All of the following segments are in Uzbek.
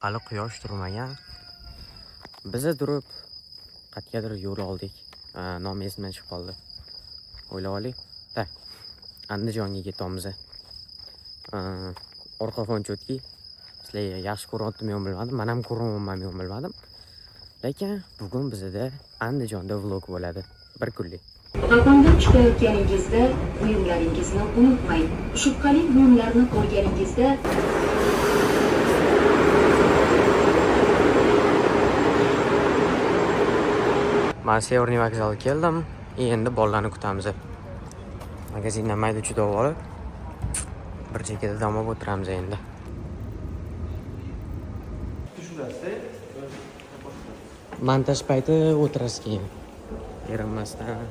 Hali quyosh turmagan. Biza turib qayergadir yo'l oldik. Nom esimdan chiqib qoldi. O'ylab oling. Andijonga ketamiz. Orqa fon cho'tki. Sizlar yaxshi ko'ryaptimi yo'q bilmadim. Men ham ko'ryapmanmi yo'q bilmadim. Lekin bugun bizda Andijonda vlog bo'ladi. Bir kunlik. Vagondan chiqayotganingizda buyumlaringizni unutmang. Shubhali buyumlarni ko'rganingizda Men Severniy vokzalga keldim. Endi bolalarni kutamiz. Magazindan mayda juda olib bir chekada dam olib o'tiramiz endi. Montaj payti o'tirasiz keyin. Erinmasdan.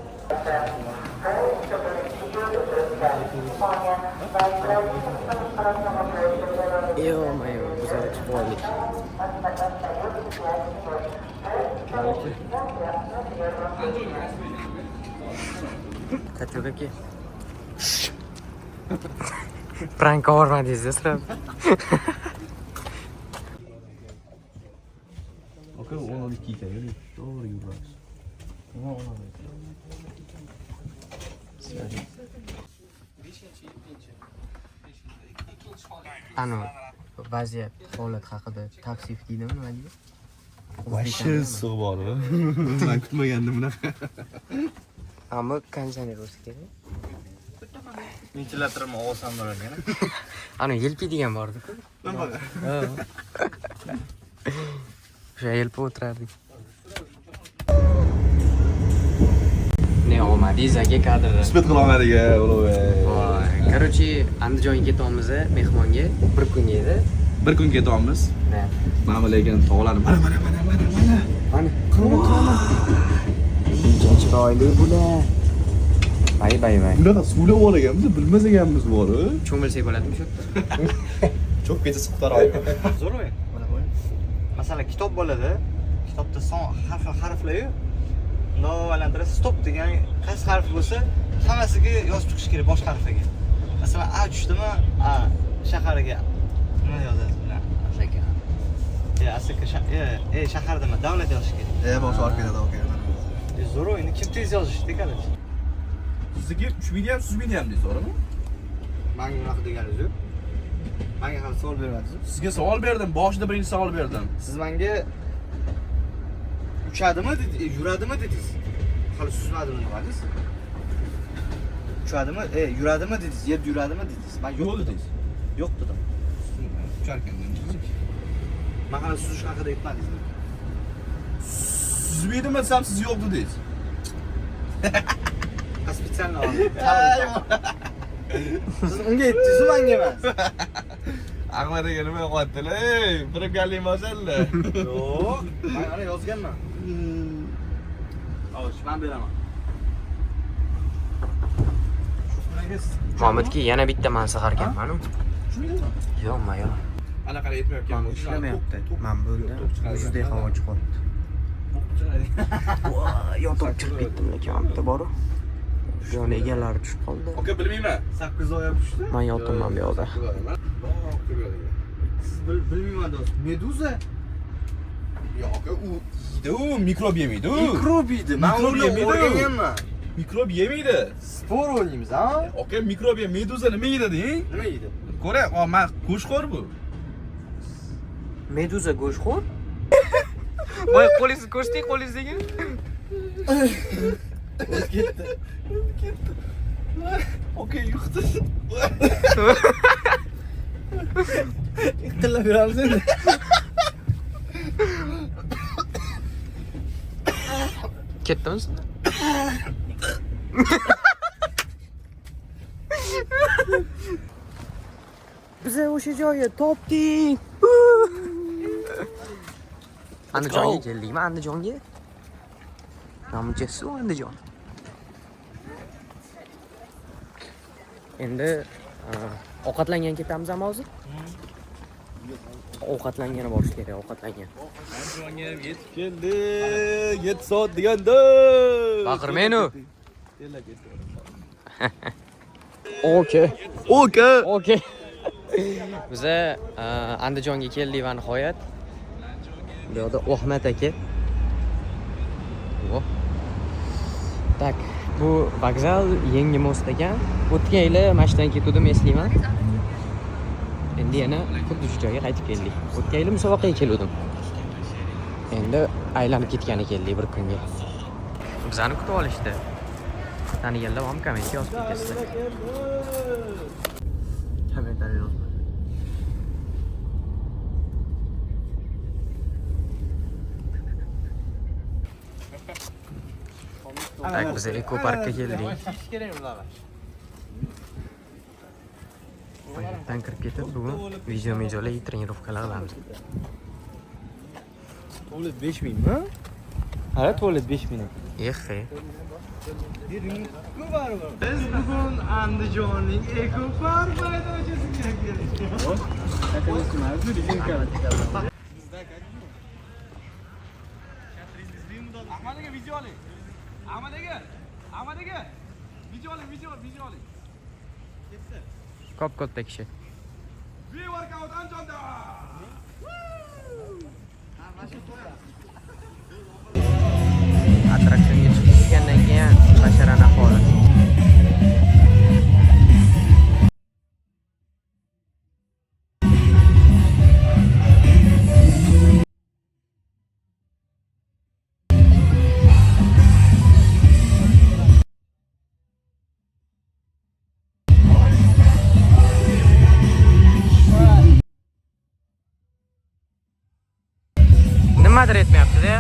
Yo-mayo, bizlar chiqib oldik. Kaçıyor ki. Prank olmadınız ya sıra. Okey, onu bir kite öyle doğru yuvarlak. Ama ona da. Ano, vaziyat holat haqida tavsif deydimi nima deydi? Vashsiz sug'bor. Men kutmagandim bunaqa. Ammo konditsioner bo'lsa kerak. Ventilatorni olsam bo'larkan. Ano yelpi degan bor-ku. Nima? Ha. O'sha yelpi o'tirardik. Ne olmadingiz aka kadrni? Spet qilolmadik a, o'love. Voy, короче, Andijonga ketamiz, mehmonga bir kun edi. Bir kun ketamiz. Ne? Mana lekin tog'larni mana. Mana, qilma. Incha chiroyli bular. Bay. Bunaqa suvlab olaganmiz, bilmas ekanmiz bor-ku. Cho'milsak bo'ladimi shu? Çok peti suqtar olib. Zo'r o'yin. Mana qo'y. Masalan, kitob bo'ladi. Kitobda son harflar-yu. Novalantirasiz stop degan qaysi harf bo'lsa, hammasiga yozib chiqish kerak boshqa harfiga. Masalan, A tushdimi? A shahariga nima yozasiz bilan? Asaka. Asaka shahar dema, davlat yozish kerak. Boshqa orqada okey. Zo'r o'yin. Kim tez yozishdi, qarang. Sizga 3 million, 100 million deysiz, to'g'rimi? Menga unaqa deganingiz yo'q. Menga ham savol bermadingiz. Sizga savol berdim, boshida birinchi savol berdim. Siz menga uchadimi dedingiz, yuradimi dedingiz? Hali suzmadimi dedingiz? Uchadimi, yuradimi dedingiz, yerda yuradimi dedingiz? Men yo'q dedim. Yo'q dedim. Ucharkan dedingiz. Men hali suzish haqida aytmadingiz. Suzmaydim desam siz yo'q dedingiz. Специально oldim. Siz unga aytdingiz, menga emas. Ahmadaga nima qilyaptilar? Ey, firibgarlik masallar. Yo'q, men ana yozganman. Xo'sh, men beraman. Muhammadga yana bitta man saharkanman-ku. Yo'qmi, yo'q. Ana qara yetmayapkan. Ishlamayapti. Men bunda juda havo chiqyapti. Voy, yotib kirib ketdim lekin bitta bor. Yoni egalari tushib qoldi. Oka bilmayman. 8 oy tushdi. Men yotibman bu yoqda. Siz bilmayman do'st. Meduza Yo'q, u yeydi, u mikrob yemaydi. mikrob yeydi. Men Mikrob uni yemaydi. o'rganganman. Mikrob yemaydi. Spor o'ynaymiz, ha? Oka mikrob meduza nima yeydi deng? Nima yeydi? Ko'ra, men qo'shqor bu. Meduza go'shtxo'r? Voy, qo'lingizni ko'rsating, qo'lingizdagi. Ketdi. Oka yuqdi. Tilla beramiz endi. Ketdimiz? Bize o'sha joyni topdik. Andijonga keldikmi? Andijonga? Namchasi Andijon. Endi ovqatlangan ketamiz ham hozir. Ovqatlangani borish kerak, ovqatlangan. Andijonga yetib keldi. 7 soat deganda. Baqirmang-u. Okey. Okey. Okey. Biza Andijonga keldik va nihoyat Bu yoqda Ahmet aka. Voh. Tak, bu vokzal yangi most ekan. O'tgan yili mashinadan ketgandim, eslayman. Endi yana xuddi shu joyga qaytib keldik. O'tgan yili musobaqaga kelgandim. Endi aylanib ketgan ekanlik bir kunga. Bizani kutib olishdi. Taniganlar ham komment yozib ketasizlar. Kommentlar yozib. Tak, biz Eko Parkka keldik. Oyerdan kirib ketib, bugun video-mijoli trenirovkalar qilamiz. Tuvalet 5000 mi? Ha, tuvalet 5000. Ehe. Biz bugun Andijonning Eko Park maydonchasiga keldik. Ahmad aka video oling. Ahmad aka video oling. Kop-katta kishi. Pre-workout Andijonda. Attraksionga chiqib kelgandan keyin basharani ahvoli. Nimadir etmayapti-da.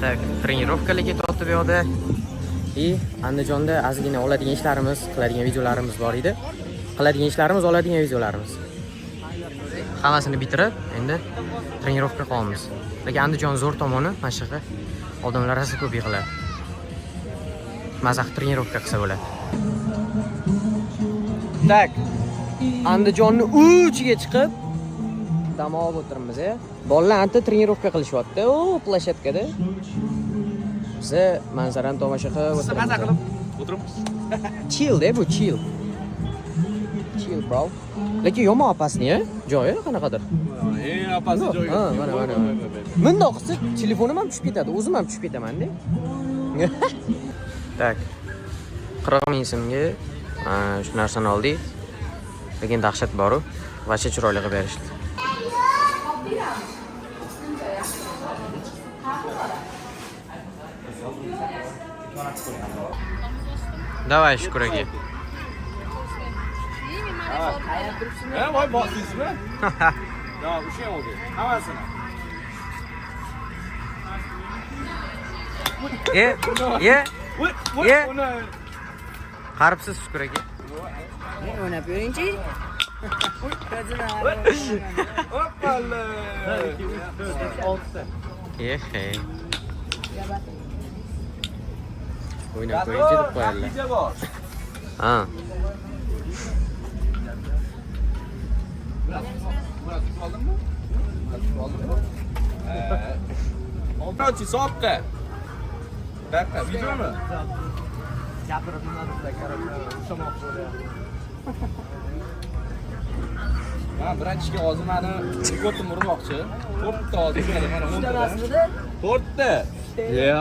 Tak, trenirovkaga ketyapti bu yoqda. Andijonda ozgina oladigan ishlarimiz, qiladigan videolarimiz bor edi. Qiladigan ishlarimiz, oladigan videolarimiz. Hammasini bitirib, endi trenirovka qilamiz. Lekin Andijon zo'r tomoni, mana shu yerda odamlar rosa ko'p yig'iladi. Mazax trenirovka qilsa bo'ladi. Tak, Andijonning uchiga chiqib dam olib o'tiribmiz. Bolalar anta trenirovka qilishyapti. O, plashatkada. Biz manzarani tomosha qilib o'tiribmiz. Maza qilib o'tiribmiz. Chill de bu, chill. Chill, bro. Lekin yomon opasni-ya, joyi qanaqadir. Eng opasli joyi. Ha, mana. Bundoq qilsa telefonim ham tushib ketadi, o'zim ham tushib ketaman-da. Tak. 40 ming so'mga shu narsani oldik. Lekin dahshat bor-ku. Vacha chiroyli qilib berishdi. Давай, Shukur aka. Voy, boqdingizmi? Yo, o'sha ham oldi. Hammasini. Ye. Qaribsiz Shukur aka. o'ynab yuring-chi. Hoppala. Ehe. O'ynab qo'yinchi deb qo'yadilar. Ha. Oltinchi soatda. Dakika, videomi? Ben birinchi ozimani ko'rdim urmoqchi. 4 ta ozim mana 10 ta. 4 ta. Ya,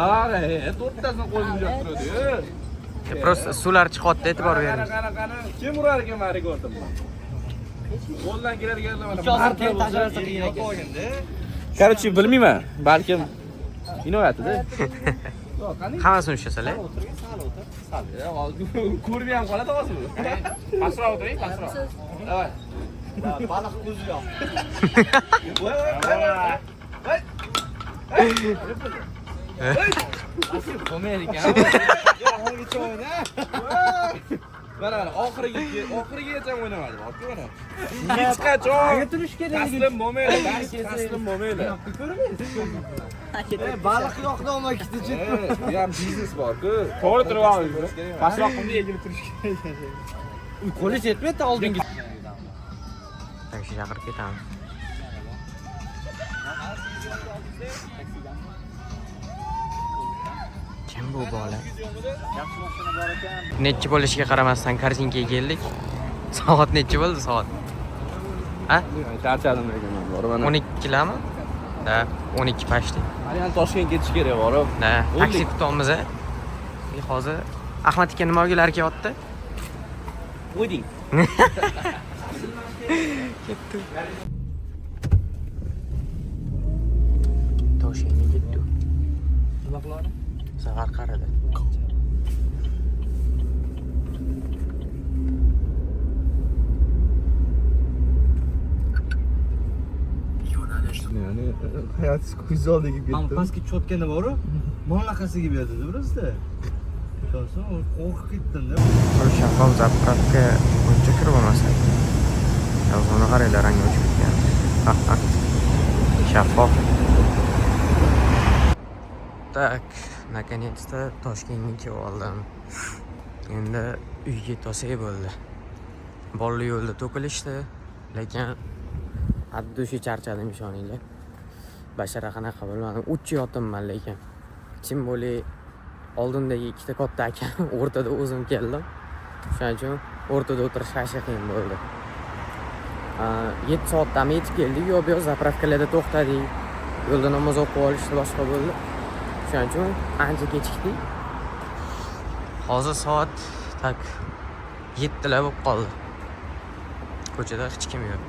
4 tasini qo'yib yurib turadi. Просто suvlar chiqyapti, e'tibor bering. Qani. Kim urar ekan meni ko'rdim. Qo'ldan keladiganlar mana. Короче, bilmayman. Balkim inoyatida. Yo'q, qani? Hammasini ushlasalar. Ko'rmay ham qoladi hozir. Pastroq o'tiring, pastroq. Davay. Baliq ko'zi yo'q. Voy. Asli qo'maydi ekan. Yo'q, hozircha o'yna. Mana oxirigacha o'ynamadi, bor-ku mana. Hech qachon turish kerak. taslim bo'lmaydi, taslim bo'lmaydi. Baliq yoqda olmoqchi. Bu ham biznes bor-ku. To'g'ri turib olingiz. Pastroq qilib egilib turish kerak. Qo'li yetmaydi oldingi. Taksi chaqirib ketamiz. Kim bu bola? Nechi bo'lishiga qaramasdan kartinkaga keldik. Soat nechi bo'ldi soat? Ha? Charchadim lekin men bor mana. 12 lami? Da, 12 pashti. Hali ham Toshkentga ketish kerak borib. Da, taksi kutamiz. Hozir Ahmad aka nima o'gilar kelyapti? O'yding. Ketdi. Toshkentga ketdi. Nima qiladi? Safar qaradi. Yani hayat ko'z oldiga Ham ketdi. pastga cho'tkanda boru, monaqasiga berdi birozda. So'ng qo'rqib ketdim-da. Bu shaffof zapravka uncha kirib bo'lmasa. Yozuvni qaranglar, rangi o'chib ketgan. Shaffof. Tak, наконец-то Toshkentga kelib oldim. Endi uyga to'sak bo'ldi. Bolalar yo'lda to'kilishdi, lekin haddushi charchadim ishoninglar. Bashara qanaqa bilmadim, uchyapman lekin. Kim bo'li oldindagi ikkita katta aka o'rtada o'zim keldim. Shuning uchun o'rtada o'tirish hashir qiyin bo'ldi. 7 soatdan yetib keldik, yo'q bu zapravkalarda to'xtadik. Yo'lda namoz o'qib olishdi, boshqa bo'ldi. Shuning uchun ancha kechikdik. Hozir soat tak 7 bo'lib qoldi. Ko'chada hech kim yo'q.